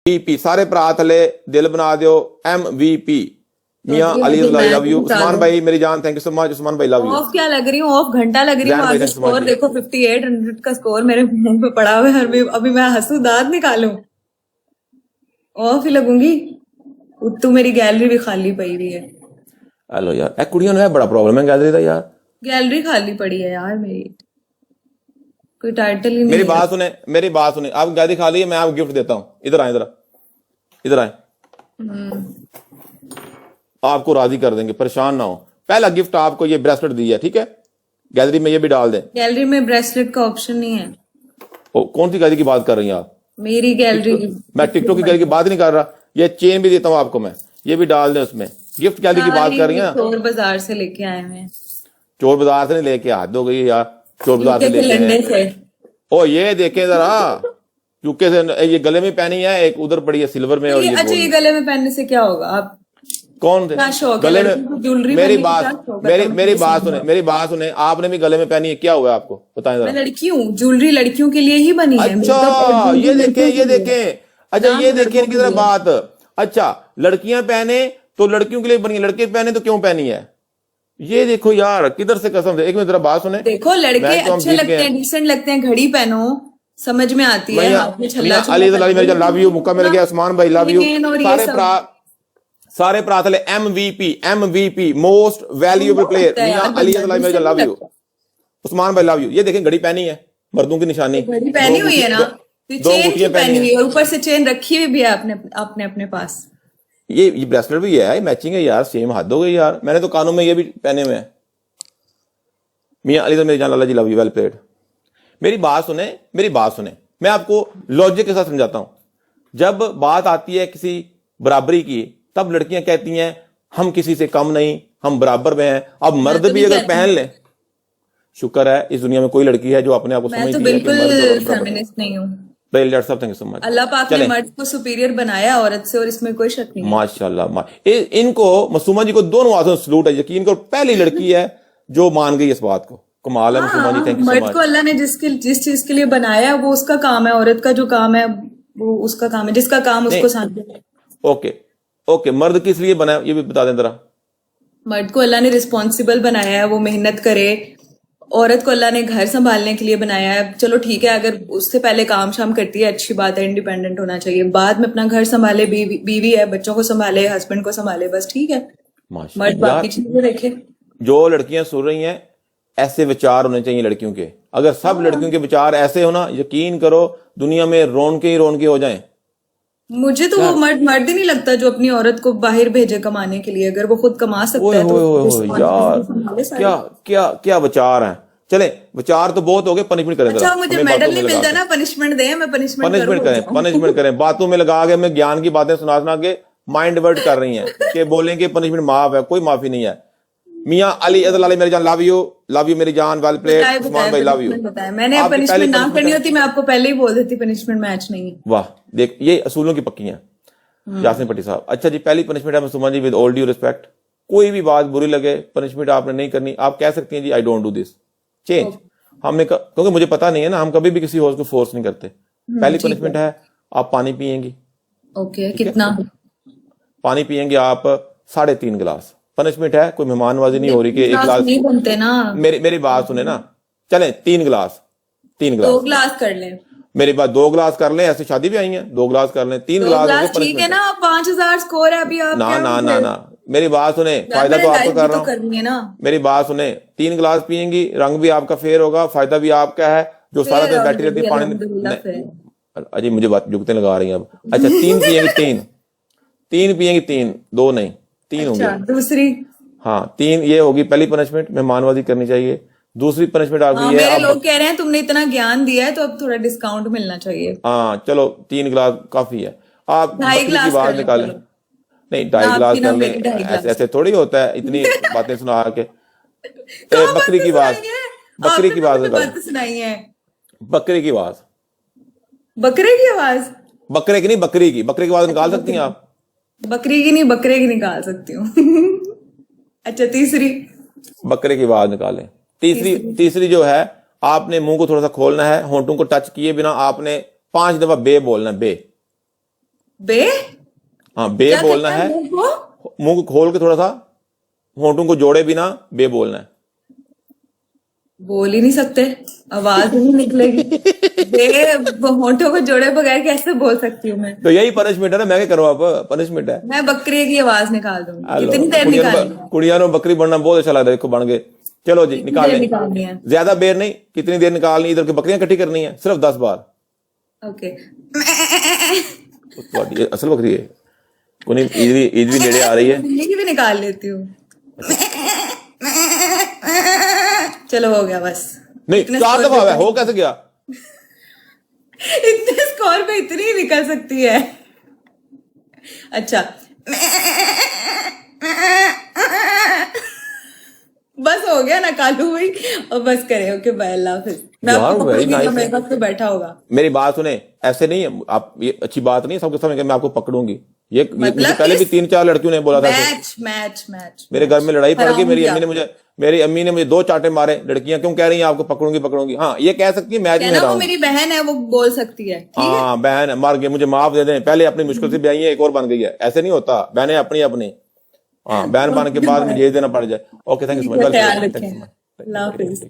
MVP सारे भरा थले दिल बना दियो MVP मियां अली लव यू। उस्मान भाई मेरी जान thank you so much. Usman भाई लव यू। ऑफ क्या लग रही हूँ, ऑफ घंटा लग रही हूँ। आगे स्कोर देखो 5800 का स्कोर मेरे मुंह पे पड़ा हुआ है। अभी मैं हंसू दांत निकालूं, ऑफ ही लगूंगी। तू मेरी गैलरी भी खाली पड़ी हुई है। हेलो यार ए कुड़ियों ने बड़ा प्रॉब्लम है गैलरी का यार। गैलरी खाली पड़ी है यार मेरी, कोई टाइटल ही नहीं। मेरी बात सुने, मेरी बात सुने। आप गैलरी खाली है, मैं आपको गिफ्ट देता हूँ। इधर आए, इधर आए। आपको राजी कर देंगे, परेशान ना हो। पहला गिफ्ट आपको ये ब्रेसलेट दी है, ठीक है। गैलरी में ये भी डाल दें। गैलरी में ब्रेसलेट का ऑप्शन नहीं है। कौन सी गैलरी की बात कर रही हैं आप? मेरी गैलरी। मैं टिकटॉक की गैलरी की बात नहीं कर रहा। ये चेन भी देता हूँ आपको मैं, ये भी डाल दें उसमें। गिफ्ट गैलरी की बात कर रही है। चोर बाजार से लेके आए हैं। चोर बाजार से नहीं लेके, हाथ हो गई यार। चोर बाजार से लेके ओ ये देखे जरा, यूके से। ये गले में पहनी है, एक उधर पड़ी है सिल्वर में। और ये अच्छा, ये गले में पहनने से क्या होगा? आप कौन थे गले में? ज्वेलरी। मेरी बात सुने, मेरी बात सुने। आपने भी गले में पहनी है, क्या हुआ आपको बताएं जरा। मैं लड़की हूँ, ज्वेलरी लड़कियों के लिए ही बनी है। अच्छा ये देखें, ये देखें। अच्छा ये देखें इनकी तरह बात। अच्छा लड़कियां पहने तो लड़कियों के लिए बनी है, लड़के पहने तो क्यों पहनी है? ये देखो यार, किधर से कसम से। एक मिनट जरा बात सुने। देखो लड़के अच्छे लगते हैं, डिसेंट लगते हैं। घड़ी पहनो, समझ में आती है। अली मेरे लव यू, मुक्का मिल गया। उस्मान भाई लव यू। सारे प्रातले MVP मोस्ट वैल्यूएबल प्लेयर मियां अली मेरे लव यू। उस्मान भाई लव यू। ये देखें घड़ी पहनी है, मर्दों की निशानी। घड़ी पहनी हुई है ना, चेन पहनी हुई है, ऊपर से चेन रखी हुई भी है आपने अपने पास। ये ब्रेसलेट भी है, मैचिंग है यार। सेम हाथ हो गई यार। मैंने तो कानों में ये भी पहने हुए हैं। मियां अली मेरी जान लाला जी लव यू, वेल प्लेड। मेरी बात सुने, मेरी बात सुने। मैं आपको लॉजिक के साथ समझाता हूं। जब बात आती है किसी बराबरी की, तब लड़कियां कहती हैं हम किसी से कम नहीं, हम बराबर में हैं। अब मर्द भी अगर पहन ले, शुक्र है इस दुनिया में कोई लड़की है जो अपने आप को समझती है। मैं तो बिल्कुल फेमिनिस्ट नहीं हूँ। अल्लाह पाक ने मर्द को सुपीरियर बनाया औरत से, और इसमें कोई शक नहीं। माशाल्लाह। इनको मसूमा जी को दोनों हाथों से सलूट है। यकीन करो पहली लड़की है जो मान गई इस बात को। कमाल है मसूमा जी, थैंक यू सो मच। मर्द को अल्लाह ने जिस चीज के लिए बनाया वो उसका काम है, औरत का जो काम है वो उसका काम है, जिसका काम उसको साथ। ओके मर्द किस लिए बनाया ये भी बता दें जरा। मर्द को अल्लाह ने रिस्पॉन्सिबल बनाया है, वो मेहनत करे। औरत को अल्लाह ने घर संभालने के लिए बनाया है। चलो ठीक है, अगर उससे पहले काम शाम करती है अच्छी बात है, इंडिपेंडेंट होना चाहिए। बाद में अपना घर संभाले, बीवी है, बच्चों को संभाले, हस्बैंड को संभाले, बस ठीक है। मर्द बाकी चीजें देखे। जो लड़कियां सुन रही हैं, ऐसे विचार होने चाहिए लड़कियों के। अगर सब लड़कियों के विचार ऐसे हो ना, यकीन करो दुनिया में रौनके ही हो जाएं। मुझे तो वो मर्द ही नहीं लगता जो अपनी औरत को बाहर भेजे कमाने के लिए। अगर वो खुद कमा सकता है तो यार क्या विचार हैं। चले विचार तो बहुत हो गए, पनिशमेंट करें। अच्छा मुझे मेडल नहीं मिलता ना, पनिशमेंट दे, मैं पनिशमेंट करें। बातों में लगा के, मैं ज्ञान की बातें सुना के माइंड डाइवर्ट कर रही हैं कि बोलेंगे पनिशमेंट माफ है। कोई माफी नहीं है। मियां अली मेरी जान लव यू मेरी जान, वेल प्लेड। उस्मान भाई लव यू। मैंने पनिशमेंट ना करनी होती मैं आपको पहले ही बोल देती पनिशमेंट मैच नहीं। वाह देख, ये असूलों की पक्की हैं यासीन पट्टी साहब। अच्छा जी, पहली पनिशमेंट है मसूमा जी, विद ऑल ड्यू रिस्पेक्ट, कोई भी बात बुरी लगे, पनिशमेंट आपने नहीं करनी। आप कह सकती हैं जी I don't do this, change. हमने क्योंकि मुझे पता नहीं है ना, हम कभी भी किसी और को फोर्स नहीं करते। पहली पनिशमेंट है आप पानी पिएंगी। ओके, कितना पानी पिएंगे आप? 3.5 गिलास। पनिशमेंट है, कोई मेहमानबाजी नहीं हो रही कि 1 गिलास नहीं बनते ना। मेरी बात सुने ना, चलें 3 गिलास 2 गिलास कर लें। मेरी बात 2 गिलास कर लें, ऐसे शादी भी आई है। 2 गिलास कर लें, 3 गिलास ठीक है ना। 5000 स्कोर है अभी। आप ना मेरी बात सुने, फायदा तो आपको कर रहा हूँ। मेरी बात सुने, 3 गिलास पियेंगी, रंग भी आपका फेयर होगा, फायदा भी आपका है। जो सारा दिन बैठी रहती है पानी। अजी मुझे बात जुगते लगा रही है अब। अच्छा 3 पियेंगी, 3 पियेंगी, 3 2 नहीं 3 होंगे। दूसरी 3 ये होगी पहली पनिशमेंट। मेहमानबाजी करनी चाहिए। दूसरी पनिशमेंट आपकी है, मेरे लोग कह रहे हैं तुमने इतना ज्ञान दिया है तो अब थोड़ा डिस्काउंट मिलना चाहिए। चलो 3 गिलास काफी है। आप बकरी की बात निकालें। नहीं 2.5 गिलास कर लें, ऐसे थोड़ी होता है इतनी बातें सुना के। बकरी की बात सुनाई है। बकरी की आवाज, बकरे की आवाज, बकरे की नहीं, बकरी की आवाज निकाल सकती हैं आप? बकरी की नहीं, बकरे की निकाल सकती हूँ। अच्छा तीसरी, बकरे की आवाज निकालें। तीसरी जो है, आपने मुंह को थोड़ा सा खोलना है, होंठों को टच किए बिना आपने 5 दफा बे बोलना है। बे बे हाँ, बे क्या बोलना करना है। मुंह को? मुंह को खोल के थोड़ा सा, होंठों को जोड़े बिना बे बोलना है। बोल ही नहीं सकते, आवाज ही नहीं निकलेगी। बे होंठों को जोड़े बगैर कैसे बोल सकती हूँ मैं? तो यही पनिशमेंट है ना, मैं क्या करूँ, आप पनिशमेंट है। मैं बकरे की आवाज निकाल दूंगी। हेलो, कितनी देर निकालनी है? कुड़िया नो बकरी बनना बहुत अच्छा लगता है, देखो बन गए। चलो जी, कितनी निकाल देर लें। निकालनी है? ज्यादा देर नहीं, कितनी देर निकालनी, इधर की बकरियां इकट्ठी करनी है, सिर्फ 10 बार। ओके। तो तुम्हारी ये असल बकरी है, कोई ईद भी नेड़े आ रही है। बिल्ली की भी निकाल लेती हूँ। चलो हो गया बस। नहीं, इतने 4 स्कोर दफा पे है, हो कैसे गया? इतने स्कोर पे इतनी ही निकल सकती है। अच्छा, बस हो गया ना कालू भाई, और बस करे। ओके बाय, अल्लाह हाफिज। मैं यार, आपको very पकड़ूंगी nice तो मेरे है। पास तो बैठा होगा। मेरी बात सुने, ऐसे नहीं है आप, ये अच्छी बात नहीं है सबके सामने कि मैं आपको पकड़ूंगी। ये मुझे मतलब पहले भी किस 3-4 लड़कियों ने बोला था कि मैच मैच मैच मेरे घर में लड़ाई पड़ गई, हराऊंगी आपको। मेरी अम्मी ने मुझे 2 चांटे मारे। लड़कियां क्यों कह रही हैं आपको पकड़ूंगी पकड़ूंगी? हाँ, ये कह सकती है मैच में कहना वो हराऊंगी। मेरी बहन है, वो बोल सकती है, ठीक है। हाँ, बहन है, मर गई, मुझे माफ दे दें, पहले अपनी मुश्किल से ब्याही है, एक और बन गई है। ऐसे नहीं होता, बहनें अपनी अपनी। हाँ, बहन बन के बाद मुझे ये देना पड़ जाए। ओके, थैंक यू सो ठीक है, ख्याल मच, रखें। अल्लाह हाफिज।